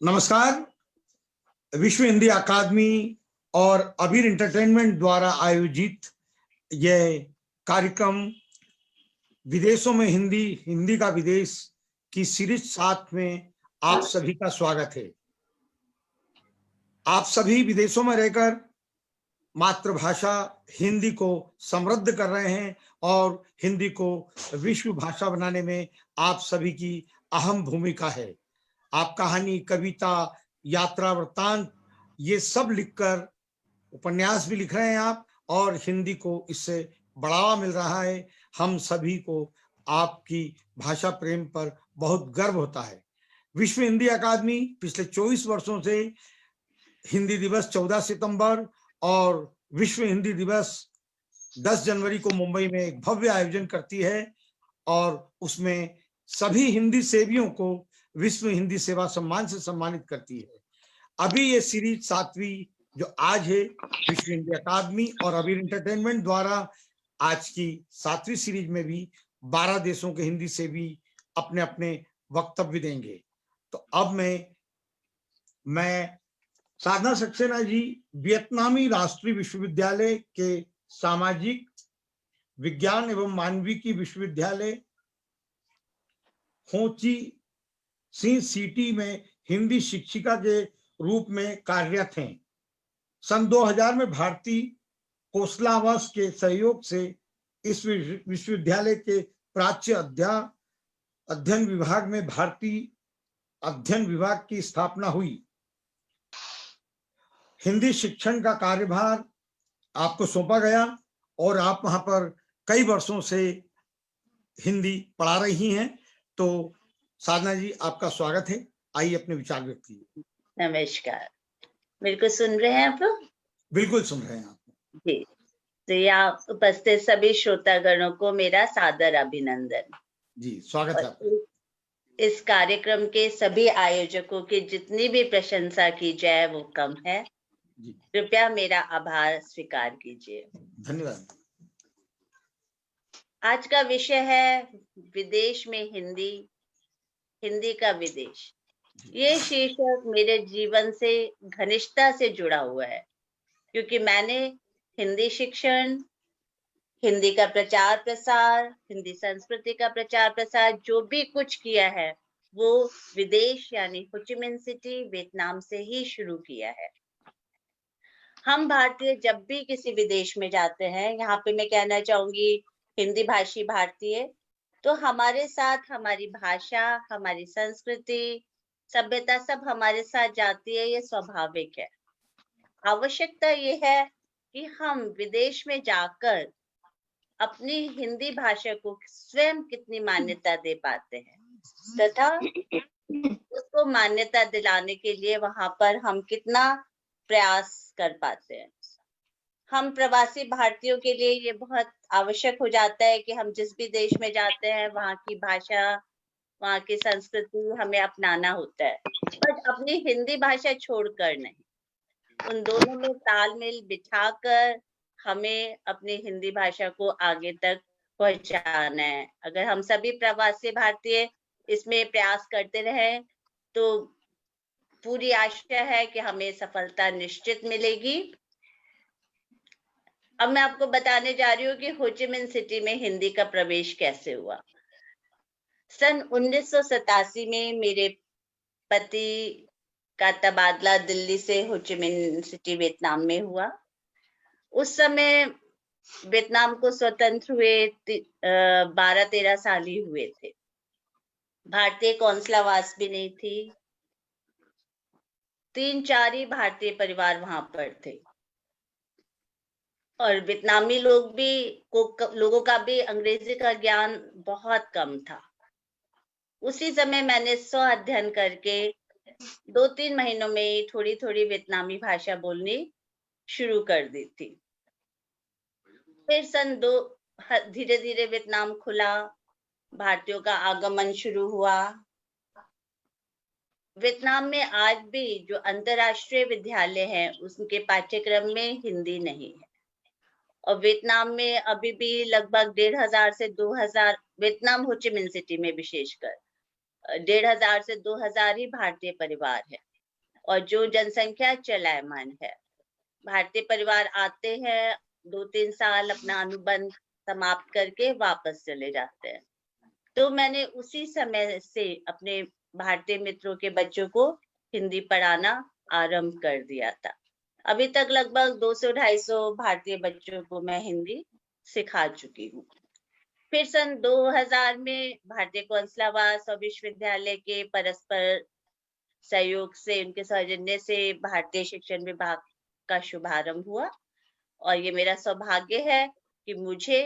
नमस्कार। विश्व हिंदी अकादमी और अबीर एंटरटेनमेंट द्वारा आयोजित यह कार्यक्रम विदेशों में हिंदी, हिंदी का विदेश की सीरीज 7 में आप सभी का स्वागत है। आप सभी विदेशों में रहकर मातृभाषा हिंदी को समृद्ध कर रहे हैं और हिंदी को विश्व भाषा बनाने में आप सभी की अहम भूमिका है। आप कहानी, कविता, यात्रा वृत्तांत ये सब लिखकर उपन्यास भी लिख रहे हैं आप, और हिंदी को इससे बढ़ावा मिल रहा है। हम सभी को आपकी भाषा प्रेम पर बहुत गर्व होता है। विश्व हिंदी अकादमी पिछले 24 वर्षों से हिंदी दिवस 14 सितंबर और विश्व हिंदी दिवस 10 जनवरी को मुंबई में एक भव्य आयोजन करती है और उसमें सभी हिंदी सेवियों को विश्व हिंदी सेवा सम्मान से सम्मानित करती है। अभी ये सीरीज 7वीं जो आज है, विश्व हिंदी अकादमी और अबीर एंटरटेनमेंट द्वारा आज की 7वीं सीरीज में भी 12 देशों के हिंदी सेवी अपने अपने वक्तव्य देंगे। तो अब मैं साधना सक्सेना जी वियतनामी राष्ट्रीय विश्वविद्यालय के सामाजिक विज्ञान एवं मानविकी विश्वविद्यालय हो ची सी सिटी में हिंदी शिक्षिका के रूप में कार्यरत हैं। सन 2000 में भारतीय कोसलावास के सहयोग से इस विश्वविद्यालय के प्राच्य अध्ययन विभाग में भारतीय अध्ययन विभाग की स्थापना हुई। हिंदी शिक्षण का कार्यभार आपको सौंपा गया और आप वहां पर कई वर्षों से हिंदी पढ़ा रही हैं। तो साधना जी, आपका स्वागत है। आइए अपने विचार व्यक्त कीजिए। नमस्कार, मेरे को सुन रहे हैं आप लोग? बिल्कुल सुन रहे हैं आप जी। तो यहाँ उपस्थित सभी श्रोतागणों को मेरा सादर अभिनंदन। जी, स्वागत है आपका। इस कार्यक्रम के सभी आयोजकों की जितनी भी प्रशंसा की जाए वो कम है। कृपया मेरा आभार स्वीकार कीजिए। धन्यवाद। आज का विषय है विदेश में हिंदी, हिंदी का विदेश। ये शीर्षक मेरे जीवन से घनिष्ठता से जुड़ा हुआ है, क्योंकि मैंने हिंदी शिक्षण, हिंदी का प्रचार प्रसार, हिंदी संस्कृति का प्रचार प्रसार जो भी कुछ किया है वो विदेश यानी हो ची मिन्ह सिटी वियतनाम से ही शुरू किया है। हम भारतीय जब भी किसी विदेश में जाते हैं, यहाँ पे मैं कहना चाहूंगी हिंदी भाषी भारतीय, तो हमारे साथ हमारी भाषा, हमारी संस्कृति, सभ्यता सब हमारे साथ जाती है। ये स्वाभाविक है। आवश्यकता ये है कि हम विदेश में जाकर अपनी हिंदी भाषा को स्वयं कितनी मान्यता दे पाते हैं तथा उसको मान्यता दिलाने के लिए वहां पर हम कितना प्रयास कर पाते हैं। हम प्रवासी भारतीयों के लिए ये बहुत आवश्यक हो जाता है कि हम जिस भी देश में जाते हैं वहाँ की भाषा, वहाँ की संस्कृति हमें अपनाना होता है, पर अपनी हिंदी भाषा छोड़कर नहीं। उन दोनों में तालमेल बिठाकर हमें अपनी हिंदी भाषा को आगे तक पहुंचाना है। अगर हम सभी प्रवासी भारतीय इसमें प्रयास करते रहे तो पूरी आशा है कि हमें सफलता निश्चित मिलेगी। अब मैं आपको बताने जा रही हूँ कि हो ची मिन्ह सिटी में हिंदी का प्रवेश कैसे हुआ। सन 1987 में मेरे पति का तबादला दिल्ली से हो ची मिन्ह सिटी वियतनाम में हुआ। उस समय वियतनाम को स्वतंत्र हुए 12-13 साल ही हुए थे। भारतीय कौंसलावास भी नहीं थी। 3-4 ही भारतीय परिवार वहां पर थे और वियतनामी लोगों का भी अंग्रेजी का ज्ञान बहुत कम था। उसी समय मैंने स्व अध्ययन करके 2-3 महीनों में थोड़ी थोड़ी वियतनामी भाषा बोलनी शुरू कर दी थी। फिर धीरे धीरे वियतनाम खुला, भारतीयों का आगमन शुरू हुआ। वियतनाम में आज भी जो अंतरराष्ट्रीय विद्यालय हैं उसके पाठ्यक्रम में हिंदी नहीं है और वियतनाम में अभी भी लगभग 1500 से 2000, वियतनाम हो ची मिन्ह सिटी में विशेषकर 1500 से 2000 ही भारतीय परिवार है। और जो जनसंख्या चलायमान है। भारतीय परिवार आते हैं, 2-3 साल अपना अनुबंध समाप्त करके वापस चले जाते हैं। तो मैंने उसी समय से अपने भारतीय मित्रों के बच्चों को हिंदी पढ़ाना आरंभ कर दिया था। अभी तक लगभग 200-250 भारतीय बच्चों को मैं हिंदी सिखा चुकी हूँ। फिर सन 2000 में भारतीय कौंसलावास और विश्वविद्यालय के परस्पर सहयोग से, उनके सौजन्य से भारतीय शिक्षण विभाग का शुभारंभ हुआ और ये मेरा सौभाग्य है कि मुझे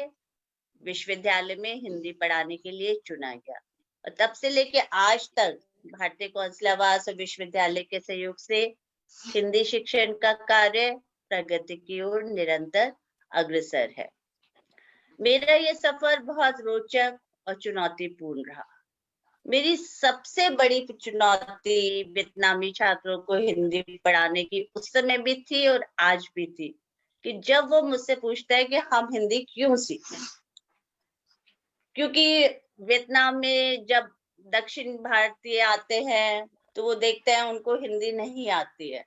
विश्वविद्यालय में हिंदी पढ़ाने के लिए चुना गया। और तब से लेके आज तक भारतीय कौंसलावास और विश्वविद्यालय के सहयोग से हिंदी शिक्षण का कार्य प्रगति की ओर निरंतर अग्रसर है। मेरा ये सफर बहुत रोचक और चुनौतीपूर्ण रहा। मेरी सबसे बड़ी चुनौती वियतनामी छात्रों को हिंदी पढ़ाने की उस समय भी थी और आज भी थी, कि जब वो मुझसे पूछता है कि हम हिंदी क्यों सीखें, क्योंकि वियतनाम में जब दक्षिण भारतीय आते हैं तो वो देखते हैं उनको हिंदी नहीं आती है,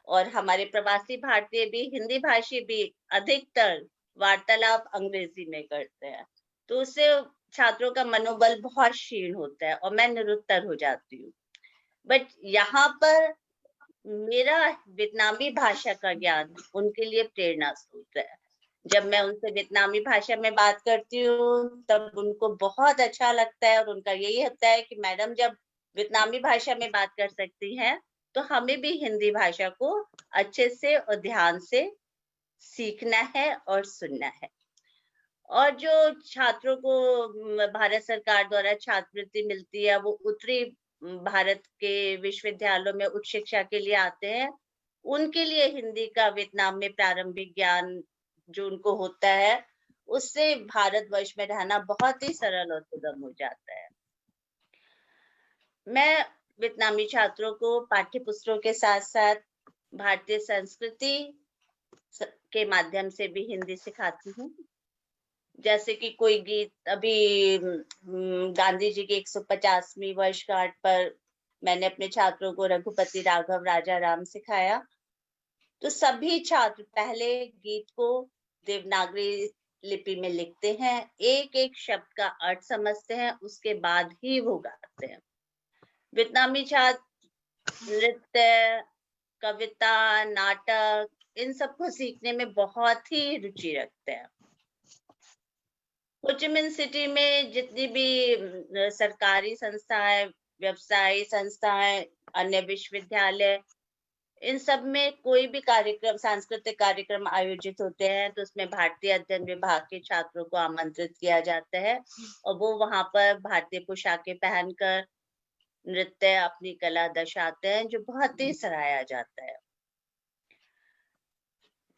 और हमारे प्रवासी भारतीय भी, हिंदी भाषी भी अधिकतर वार्तालाप अंग्रेजी में करते हैं, तो उससे छात्रों का मनोबल बहुत क्षीण होता है और मैं निरुत्तर हो जाती हूँ। बट यहाँ पर मेरा वियतनामी भाषा का ज्ञान उनके लिए प्रेरणा स्रोत है। जब मैं उनसे वियतनामी भाषा में बात करती हूँ तब उनको बहुत अच्छा लगता है और उनका यही होता है कि मैडम जब वियतनामी भाषा में बात कर सकती हैं तो हमें भी हिंदी भाषा को अच्छे से और ध्यान से सीखना है और सुनना है। और जो छात्रों को भारत सरकार द्वारा छात्रवृत्ति मिलती है, वो उत्तरी भारत के विश्वविद्यालयों में उच्च शिक्षा के लिए आते हैं, उनके लिए हिंदी का वियतनाम में प्रारंभिक ज्ञान जो उनको होता है, उससे भारतवर्ष में रहना बहुत ही सरल और सुगम हो जाता है। मैं वियतनामी छात्रों को पाठ्य पुस्तकों के साथ साथ भारतीय संस्कृति के माध्यम से भी हिंदी सिखाती हूँ। जैसे कि कोई गीत, अभी गांधी जी की 150वीं वर्षगांठ पर मैंने अपने छात्रों को रघुपति राघव राजा राम सिखाया, तो सभी छात्र पहले गीत को देवनागरी लिपि में लिखते हैं, एक एक शब्द का अर्थ समझते हैं, उसके बाद ही वो गाते हैं। वियतनामी छात्र नृत्य, कविता, नाटक, इन सबको सीखने में बहुत ही रुचि रखते हैं। हो ची मिन सिटी में जितनी भी सरकारी संस्थाएं, व्यवसायी संस्थाएं, अन्य विश्वविद्यालय, इन सब में कोई भी कार्यक्रम, सांस्कृतिक कार्यक्रम आयोजित होते हैं तो उसमें भारतीय अध्ययन विभाग के छात्रों को आमंत्रित किया जाता है और वो वहां पर भारतीय पोशाकें पहनकर नृत्य, अपनी कला दर्शाते हैं, जो बहुत ही सराहा जाता है।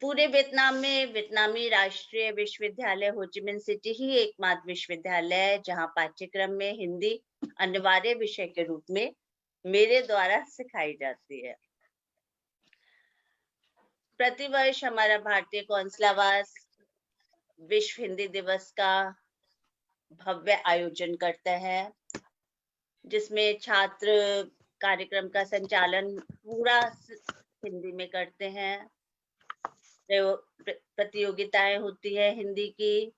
पूरे वियतनाम में वियतनामी राष्ट्रीय विश्वविद्यालय हो ची मिन सिटी ही एकमात्र विश्वविद्यालय है जहां पाठ्यक्रम में हिंदी अनिवार्य विषय के रूप में मेरे द्वारा सिखाई जाती है। प्रतिवर्ष हमारा भारतीय कौंसलावास विश्व हिंदी दिवस का भव्य आयोजन करता है, जिसमें छात्र कार्यक्रम का संचालन पूरा हिंदी में करते हैं। प्रतियोगिताएं होती है हिंदी की।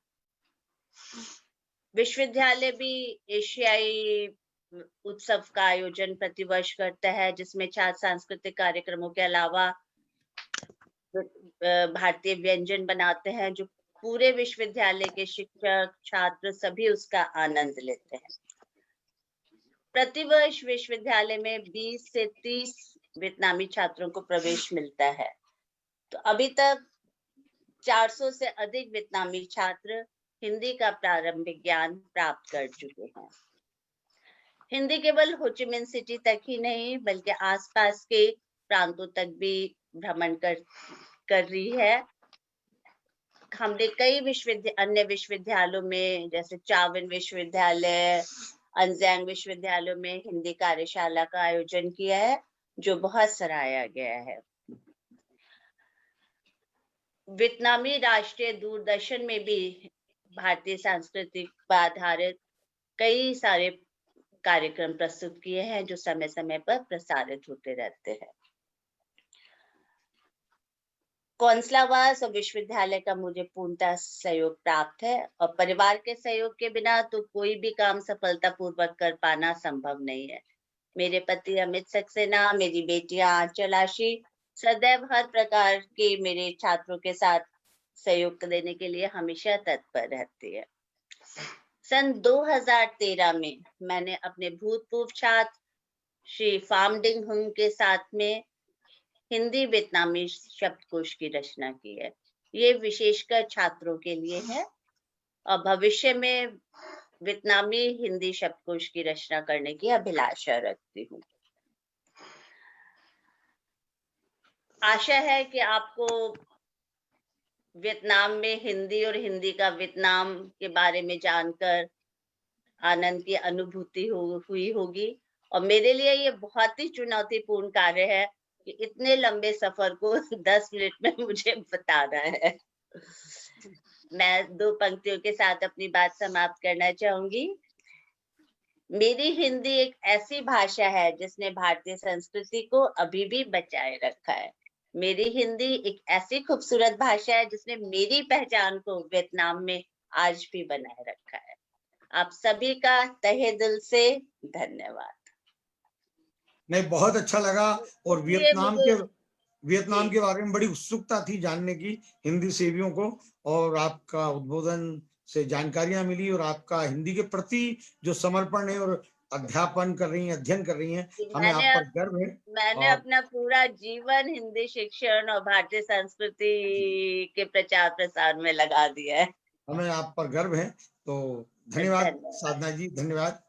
विश्वविद्यालय भी एशियाई उत्सव का आयोजन प्रतिवर्ष करता है, जिसमें छात्र सांस्कृतिक कार्यक्रमों के अलावा भारतीय व्यंजन बनाते हैं, जो पूरे विश्वविद्यालय के शिक्षक, छात्र सभी उसका आनंद लेते हैं। प्रतिवर्ष विश्वविद्यालय में 20 से 30 वियतनामी छात्रों को प्रवेश मिलता है, तो अभी तक 400 से अधिक वियतनामी छात्र हिंदी का प्रारंभिक ज्ञान प्राप्त कर चुके हैं। हिंदी केवल हो ची मिन सिटी तक ही नहीं बल्कि आसपास के प्रांतों तक भी भ्रमण कर रही है। हमने कई अन्य विश्वविद्यालयों में, जैसे चाविन विश्वविद्यालय, अंजांग विश्वविद्यालयों में हिंदी कार्यशाला का आयोजन किया है, जो बहुत सराहा गया है। वियतनामी राष्ट्रीय दूरदर्शन में भी भारतीय सांस्कृतिक पर आधारित कई सारे कार्यक्रम प्रस्तुत किए हैं, जो समय समय पर प्रसारित होते रहते हैं। कौंसलावास और विश्वविद्यालय का मुझे पूर्णतः सहयोग प्राप्त है और परिवार के सहयोग के बिना तो कोई भी काम सफलतापूर्वक कर पाना संभव नहीं है। मेरे पति अमित सक्सेना, मेरी बेटियां आंचल आशी सदैव हर प्रकार के मेरे छात्रों के साथ सहयोग देने के लिए हमेशा तत्पर रहती है। सन 2013 में मैंने अपने भूतपूर्व छात्र श्री फाम डिंग हुंग के साथ में हिंदी वियतनामी शब्दकोश की रचना की है। ये विशेषकर छात्रों के लिए है और भविष्य में वियतनामी हिंदी शब्दकोश की रचना करने की अभिलाषा रखती हूँ। आशा है कि आपको वियतनाम में हिंदी और हिंदी का वियतनाम के बारे में जानकर आनंद की अनुभूति हुई होगी और मेरे लिए ये बहुत ही चुनौतीपूर्ण कार्य है कि इतने लंबे सफर को 10 मिनट में मुझे बताना है। मैं 2 पंक्तियों के साथ अपनी बात समाप्त करना चाहूंगी। मेरी हिंदी एक ऐसी भाषा है जिसने भारतीय संस्कृति को अभी भी बचाए रखा है। मेरी हिंदी एक ऐसी खूबसूरत भाषा है जिसने मेरी पहचान को वियतनाम में आज भी बनाए रखा है। आप सभी का तहे दिल से धन्यवाद। नहीं, बहुत अच्छा लगा और वियतनाम के बारे में बड़ी उत्सुकता थी जानने की हिंदी सेवियों को, और आपका उद्बोधन से जानकारियां मिली और आपका हिंदी के प्रति जो समर्पण है और अध्यापन कर रही हैं, अध्ययन कर रही हैं, हमें आप पर गर्व है। मैंने अपना पूरा जीवन हिंदी शिक्षण और भारतीय संस्कृति के प्रचार प्रसार में लगा दिया है। हमें आप पर गर्व है। तो धन्यवाद साधना जी, धन्यवाद।